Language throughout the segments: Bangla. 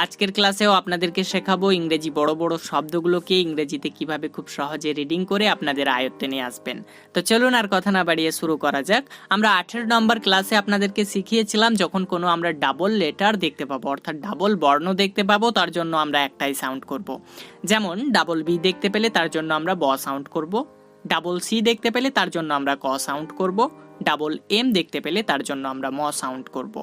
আজকের ক্লাসেও আপনাদেরকে শেখাবো ইংরেজি বড় বড় শব্দগুলোকে ইংরেজিতে কিভাবে খুব সহজে রিডিং করে আপনাদের আয়ত্তে নিয়ে আসবেন। তো চলুন আর কথা না বাড়িয়ে শুরু করা যাক। আমরা 18 নম্বর ক্লাসে আপনাদেরকে শিখিয়েছিলাম যখন কোনো আমরা ডাবল লেটার দেখতে পাবো, অর্থাৎ ডাবল বর্ণ দেখতে পাবো, তার জন্য আমরা একটাই সাউন্ড করব। যেমন ডাবল বি দেখতে পেলে তার জন্য আমরা ব সাউন্ড করব, ডাবল সি দেখতে পেলে তার জন্য আমরা ক সাউন্ড করব, ডাবল এম দেখতে পেলে তার জন্য আমরা ম সাউন্ড করব।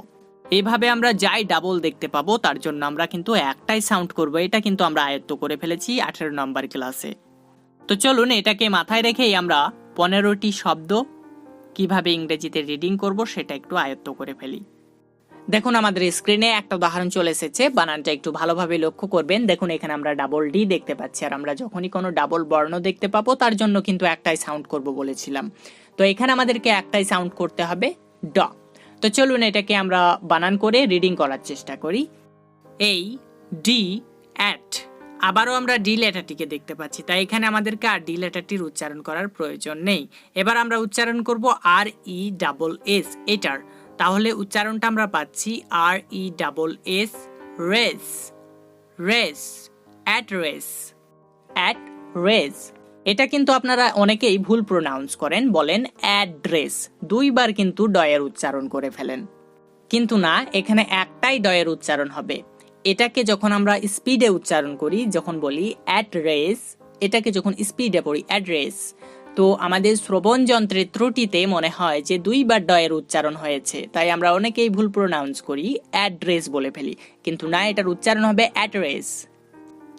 এইভাবে আমরা যাই ডাবল দেখতে পাবো তার জন্য আমরা কিন্তু একটাই সাউন্ড করব। এটা কিন্তু আমরা আয়ত্ত করে ফেলেছি 18 নম্বর ক্লাসে। তো চলুন এটাকে মাথায় রেখেই আমরা 15টি শব্দ কিভাবে ইংরেজিতে রিডিং করব সেটা একটু আয়ত্ত করে ফেলি। দেখুন আমাদের স্ক্রিনে একটা উদাহরণ চলে এসেছে, বানানটা একটু ভালোভাবে লক্ষ্য করবেন। দেখুন এখানে আমরা ডাবল ডি দেখতে পাচ্ছি, আর আমরা যখনই কোনো ডাবল বর্ণ দেখতে পাবো তার জন্য কিন্তু একটাই সাউন্ড করব বলেছিলাম। তো এখানে আমাদেরকে একটাই সাউন্ড করতে হবে ড। তো চলুন এটাকে আমরা বানান করে রিডিং করার চেষ্টা করি। এই ডি অ্যাট, আবারও আমরা ডি লেটারটিকে দেখতে পাচ্ছি, তাই এখানে আমাদেরকে আর ডি লেটারটির উচ্চারণ করার প্রয়োজন নেই। এবার আমরা উচ্চারণ করব আর ই ডাবল এস এটার, তাহলে উচ্চারণটা আমরা পাচ্ছি আর E double S ress, ress, ad ress, ad ress. এটা কিন্তু আপনারা অনেকেই ভুল প্রোনাউন্স করেন, বলেন অ্যাড্রেস, দুইবার কিন্তু ডয়ের উচ্চারণ করে ফেলেন, কিন্তু না, এখানে একটাই ডয়ের উচ্চারণ হবে। এটাকে যখন আমরা স্পিডে উচ্চারণ করি, যখন বলি অ্যাড্রেস, এটাকে যখন স্পিডে পড়ি অ্যাড্রেস, তো আমাদের শ্রবণ যন্ত্রের ত্রুটিতে মনে হয় যে দুইবার ডয়ের উচ্চারণ হয়েছে, তাই আমরা অনেকেই ভুল প্রোনাউন্স করি, অ্যাড্রেস বলে ফেলি, কিন্তু না, এটার উচ্চারণ হবে অ্যাড্রেস।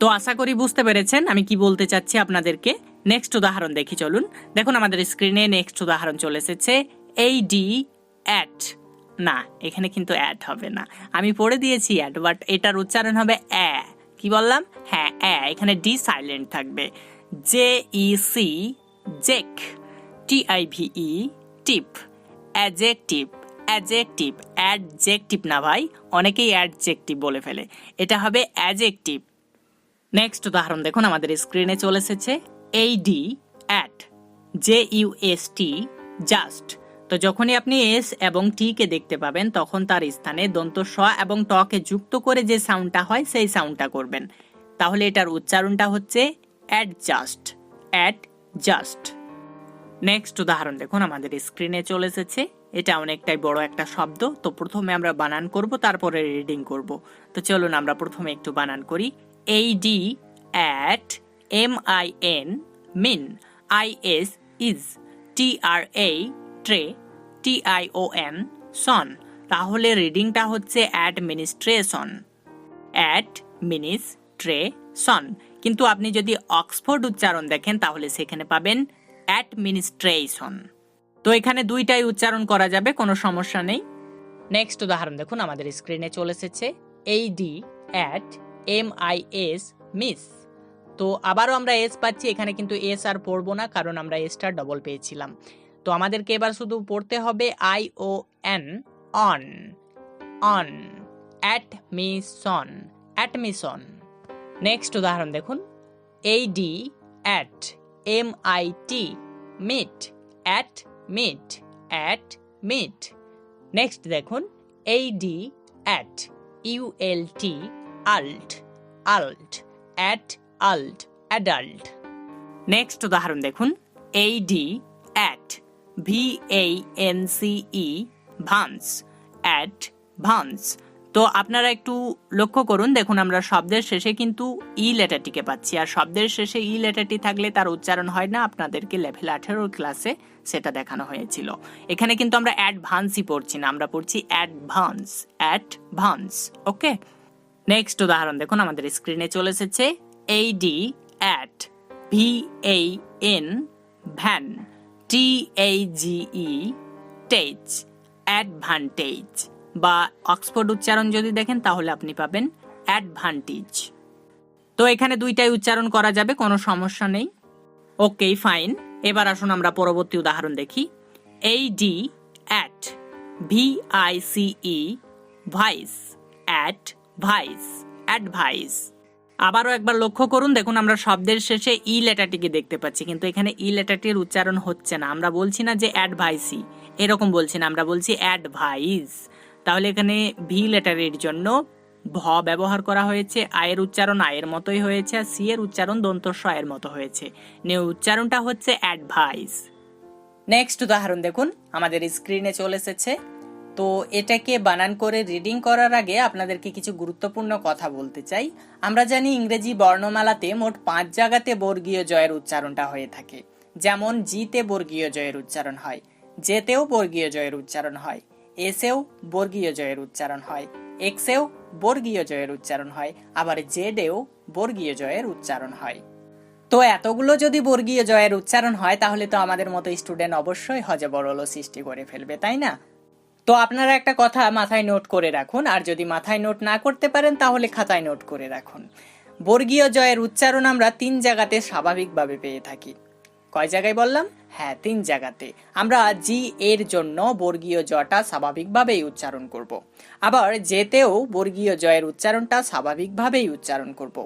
তো আশা করি বুঝতে পেরেছেন আমি কি বলতে চাচ্ছি আপনাদেরকে। নেক্সট উদাহরণ দেখি চলুন। দেখুন আমাদের স্ক্রিনে নেক্সট উদাহরণ চলে এসেছে এই ডি অ্যাট, না এখানে কিন্তু অ্যাট হবে না, আমি পড়ে দিয়েছি অ্যাট, বাট এটার উচ্চারণ হবে অ্যা। কি বললাম? হ্যাঁ অ্যা, এখানে ডি সাইলেন্ট থাকবে। J E C jec, T I V E tive, adjective, adjective, adjective না ভাই, অনেকেই অ্যাডজেক্টিভ বলে ফেলে, এটা হবে অ্যাডজেক্টিভ। নেক্সট উদাহরণ দেখুন আমাদের স্ক্রিনে চলে এসেছে এই D at, J U S T just. তো যখনই আপনি এস এবং টি কে দেখতে পাবেন তখন তার স্থানে দন্ত স এবং ট কে যুক্ত করে যে সাউন্ডটা হয় সেই সাউন্ডটা করবেন, তাহলে এটার উচ্চারণটা হচ্ছে অ্যাডজাস্ট, অ্যাডজাস্ট। নেক্সট উদাহরণ দেখুন আমাদের স্ক্রিনে চলে এসেছে, এটা অনেকটাই বড় একটা শব্দ, তো প্রথমে আমরা বানান করব তারপরে রিডিং করব। তো চলুন আমরা প্রথমে একটু বানান করি। A D at, M I N min, I S is, T R A tra, T I O N tion, তাহলে রিডিংটা হচ্ছে অ্যাডমিনিস্ট্রেশন, অ্যাডমিনিস্ট্রেশন। কিন্তু আপনি যদি অক্সফোর্ড উচ্চারণ দেখেন তাহলে সেখানে পাবেন অ্যাডমিনিস্ট্রেশন। তো এখানে দুইটাই উচ্চারণ করা যাবে, কোনো সমস্যা নেই। নেক্সট উদাহরণ দেখুন আমাদের স্ক্রিনে চলে এসেছে এই D at, M I S mis. তো আবারও আমরা এস পাচ্ছি, এখানে কিন্তু এস আর পড়বো না কারণ আমরা এসটা ডবল পেয়েছিলাম। তো আমাদেরকে এবার শুধু পড়তে হবে I O N, on, on, admission, admission. Next উদাহরণ দেখুন এই D at, M I T mit, at mit, at mit. Next দেখুন এই D at, U L T alt, alt, at alt, adult. Next উদাহরণ দেখুন এই D at, V A N C E vance, at vance. তো আপনারা একটু লক্ষ্য করুন, দেখুন আমরা শব্দের শেষে কিন্তু ই লেটারটিকে পাচ্ছি, আর শব্দের শেষে ই লেটারটি থাকলে তার উচ্চারণ হয় না, আপনাদেরকে লেভেল 18 ক্লাসে সেটা দেখানো হয়েছিল। এখানে কিন্তু আমরা অ্যাডভান্সই পড়ছি না, আমরা পড়ছি অ্যাডভান্স, অ্যাডভান্স। ওকে, নেক্সট উদাহরণ দেখুন আমাদের স্ক্রিনে চলে এসেছে এই D at, V A N van, T A G E tage, advantage, বা অক্সফোর্ড উচ্চারণ যদি দেখেন তাহলে আপনি পাবেন অ্যাডভান্টেজ। তো এখানে দুইটাই উচ্চারণ করা যাবে, কোনো সমস্যা নেই। ওকে ফাইন, এবার আসুন আমরা পরবর্তী উদাহরণ দেখি। এই D at, V I C E vice, ad vice, advice. আবারও একবার লক্ষ্য করুন, দেখুন আমরা শব্দের শেষে ই লেটারটিকে দেখতে পাচ্ছি, কিন্তু এখানে ই লেটারটির উচ্চারণ হচ্ছে না। আমরা বলছি না যে অ্যাডভাইসি, এরকম বলছি না, আমরা বলছি অ্যাডভাইস। তাহলে এখানে ভি লেটারের জন্য ভ ব্যবহার করা হয়েছে, আয়ের উচ্চারণ আয়ের মতোই হয়েছে, আর সি এর উচ্চারণ দন্তস্ব আয়ের মতো হয়েছে। নিউ উচ্চারণটা হচ্ছে অ্যাডভাইস। নেক্সট উদাহরণ দেখুন, আমাদের স্ক্রিনে চলে এসেছে। তো এটাকে বানান করে রিডিং করার আগে আপনাদেরকে কিছু গুরুত্বপূর্ণ কথা বলতে চাই। আমরা জানি ইংরেজি বর্ণমালাতে মোট 5 জায়গাতে বর্গীয় জয়ের উচ্চারণটা হয়ে থাকে। যেমন জিতে বর্গীয় জয়ের উচ্চারণ হয়, জেতেও বর্গীয় জয়ের উচ্চারণ হয়, এসেও বর্গীয় জয়ের উচ্চারণ হয়, এক্সেও বর্গীয় জয়ের উচ্চারণ হয়, আবার জেডেও বর্গীয় জয়ের উচ্চারণ হয়। তো এতগুলো যদি বর্গীয় জয়ের উচ্চারণ হয় তাহলে তো আমাদের মতো স্টুডেন্ট অবশ্যই হজবরল সৃষ্টি করে ফেলবে, তাই না? তো আপনারা একটা কথা মাথায় নোট করে রাখুন, আর যদি মাথায় নোট না করতে পারেন তাহলে খাতায় নোট করে রাখুন। বর্গীয় জয়ের উচ্চারণ আমরা 3 জায়গাতে স্বাভাবিকভাবে পেয়ে থাকি। কয় জায়গায় বললাম? হ্যাঁ, 3 জায়গাতে। আমরা জি এর জন্য বর্গীয় জটা স্বাভাবিকভাবেই উচ্চারণ করব। আবার জেতেও বর্গীয় জয়ের উচ্চারণটা স্বাভাবিকভাবেই উচ্চারণ করব।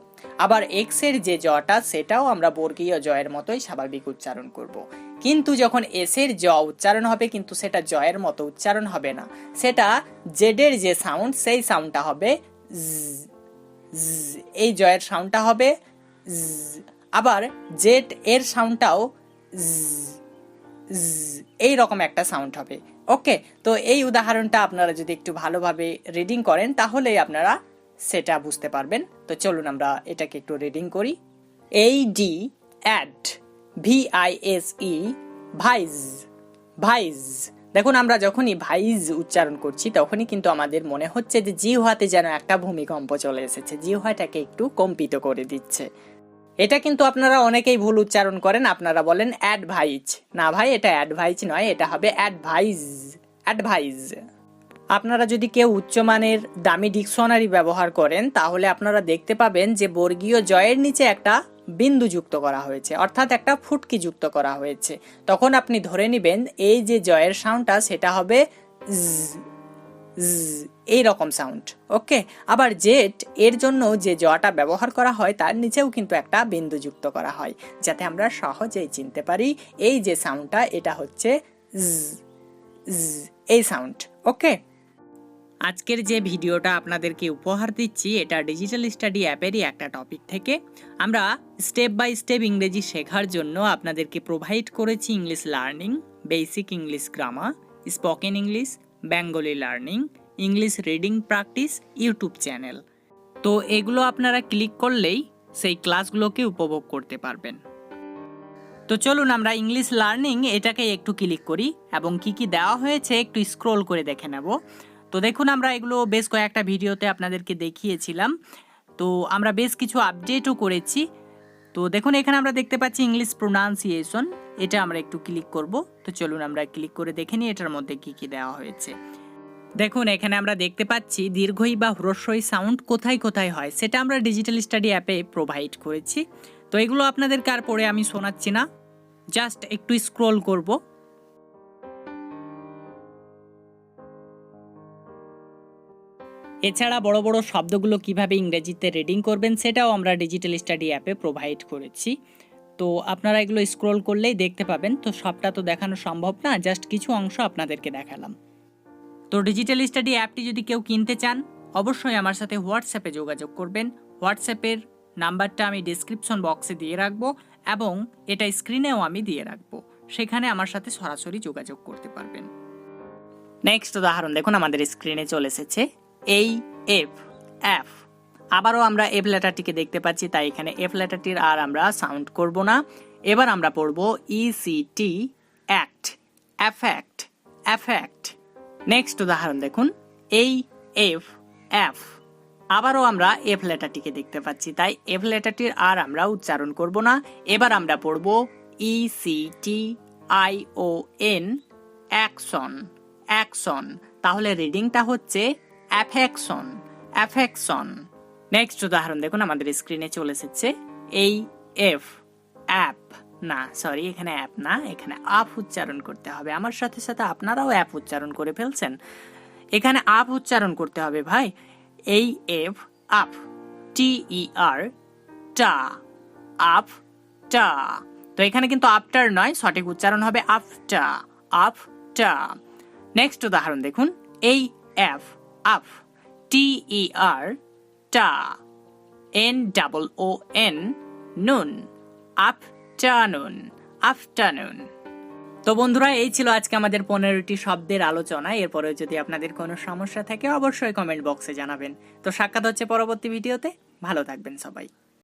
আবার এক্স এর যে জটা সেটাও আমরা বর্গীয় জয়ের মতোই স্বাভাবিক উচ্চারণ করব। কিন্তু যখন এস এর জ উচ্চারণ হবে কিন্তু সেটা জয়ের মতো উচ্চারণ হবে না, সেটা জেডের যে সাউন্ড সেই সাউন্ডটা হবে এই জয়ের সাউন্ডটা হবে। আবার জেড এর সাউন্ডটাও এই রকম একটা সাউন্ড হবে। ওকে, তো এই উদাহরণটা আপনারা যদি একটু ভালোভাবে রিডিং করেন তাহলেই আপনারা সেটা বুঝতে পারবেন। তো চলুন আমরা এটাকে একটু রিডিং করি। A D add, VISE, ভাইজ, ভাইজ। দেখুন আমরা যখনই ভাইজ উচ্চারণ করছি তখনই কিন্তু আমাদের মনে হচ্ছে যে জিহ্বাতে যেন একটা ভূমিকম্প চলে এসেছে, জিহ্বাটাকে একটু কম্পিত করে দিচ্ছে। এটা কিন্তু আপনারা অনেকেই ভুল উচ্চারণ করেন, আপনারা বলেন অ্যাডভাইজ। না ভাই, এটা অ্যাডভাইজ নয়, এটা হবে অ্যাডভাইজ, অ্যাডভাইজ। আপনারা যদি কেউ উচ্চমানের দামি ডিকশনারি ব্যবহার করেন তাহলে আপনারা দেখতে পাবেন যে বর্গীয় জয়ের নিচে একটা বিন্দু যুক্ত করা হয়েছে, অর্থাৎ একটা ফুটকি যুক্ত করা হয়েছে। তখন আপনি ধরে নেবেন এই যে জয়ের সাউন্ডটা সেটা হবে এই রকম সাউন্ড। ওকে, আবার জেড এর জন্য যে জটা ব্যবহার করা হয় তার নিচেও কিন্তু একটা বিন্দু যুক্ত করা হয়, যাতে আমরা সহজেই চিনতে পারি এই যে সাউন্ডটা এটা হচ্ছে এই সাউন্ড। ওকে, আজকের যে ভিডিওটা আপনাদেরকে উপহার দিচ্ছি এটা ডিজিটাল স্টাডি অ্যাপেরই একটা টপিক থেকে। আমরা স্টেপ বাই স্টেপ ইংরেজি শেখার জন্য আপনাদেরকে প্রোভাইড করেছি English learning, basic English grammar, spoken English, Bengali learning, English reading practice YouTube channel. তো এগুলো আপনারা ক্লিক করলেই সেই ক্লাসগুলোকে উপভোগ করতে পারবেন। তো চলুন আমরা ইংলিশ লার্নিং এটাকে একটু ক্লিক করি এবং কি কি দেওয়া হয়েছে একটু স্ক্রল করে দেখে নেব। তো দেখুন আমরা এগুলো বেশ কয়েকটা ভিডিওতে আপনাদেরকে দেখিয়েছিলাম, তো আমরা বেশ কিছু আপডেটও করেছি। তো দেখুন এখানে আমরা দেখতে পাচ্ছি ইংলিশ প্রোনাউন্সিয়েশন, এটা আমরা একটু ক্লিক করব। তো চলুন আমরা ক্লিক করে দেখে নিই এটার মধ্যে কি কি দেওয়া হয়েছে। দেখুন এখানে আমরা দেখতে পাচ্ছি দীর্ঘই বা হ্রস্বই সাউন্ড কোথায় কোথায় হয় সেটা আমরা ডিজিটাল স্টাডি অ্যাপে প্রোভাইড করেছি। তো এগুলো আপনাদেরকে আর পরে আমি শোনাচ্ছি না, জাস্ট একটু স্ক্রল করব। এছাড়া বড় বড় শব্দগুলো কিভাবে ইংরেজিতে রিডিং করবেন সেটাও আমরা ডিজিটাল স্টাডি অ্যাপে প্রোভাইড করেছি। তো আপনারা এগুলো স্ক্রল করলেই দেখতে পাবেন। তো সবটা তো দেখানো সম্ভব না, জাস্ট কিছু অংশ আপনাদেরকে দেখালাম। তো ডিজিটাল স্টাডি অ্যাপটি যদি কেউ কিনতে চান অবশ্যই আমার সাথে হোয়াটসঅ্যাপে যোগাযোগ করবেন। হোয়াটসঅ্যাপের নাম্বারটা আমি ডিসক্রিপশন বক্সে দিয়ে রাখবো এবং এটা স্ক্রিনেও আমি দিয়ে রাখবো, সেখানে আমার সাথে সরাসরি যোগাযোগ করতে পারবেন। নেক্সট উদাহরণ দেখুন আমাদের স্ক্রিনে চলে এসেছে এই এফ, এফ। আবারও আমরা এফ লেটারটিকে দেখতে পাচ্ছি, তাই এখানে এফ লেটারটির আর আমরা সাউন্ড করব না। এবার আমরা পড়ব ECT, act, affect, affect. Next উদাহরণ দেখুন এই এফ, এফ। আবারও আমরা এফ লেটারটিকে দেখতে পাচ্ছি, তাই এফ লেটারটির আর আমরা উচ্চারণ করব না। এবার আমরা পড়ব ECTION, অ্যাকশন, অ্যাকশন। তাহলে রিডিংটা হচ্ছে অ্যাফেকশন, অ্যাফেকশন। নেক্সট উদাহরণ দেখুন আমাদের স্ক্রিনে চলে এসেছে এই এফ, অ্যাপ। না সরি, এখানে অ্যাপ না, এখানে আপ উচ্চারণ করতে হবে। আমার সাথে সাথে আপনারাও অ্যাপ উচ্চারণ করে ফেলছেন, এখানে আপ উচ্চারণ করতে হবে ভাই। এই এফ, আপ, TER, টা, আপ, টা। তো এখানে কিন্তু আফটার নয়, সঠিক উচ্চারণ হবে আফটা, আফটা। নেক্সট উদাহরণ দেখুন এই এফ, আপ, TER, টা, NOON, নুন, আফটারনুন, আফটারনুন। তো বন্ধুরা, এই ছিল আজকে আমাদের 15টি শব্দের আলোচনা। এরপরে যদি আপনাদের কোনো সমস্যা থাকে অবশ্যই কমেন্ট বক্সে জানাবেন। তো সাক্ষাৎ হচ্ছে পরবর্তী ভিডিওতে। ভালো থাকবেন সবাই।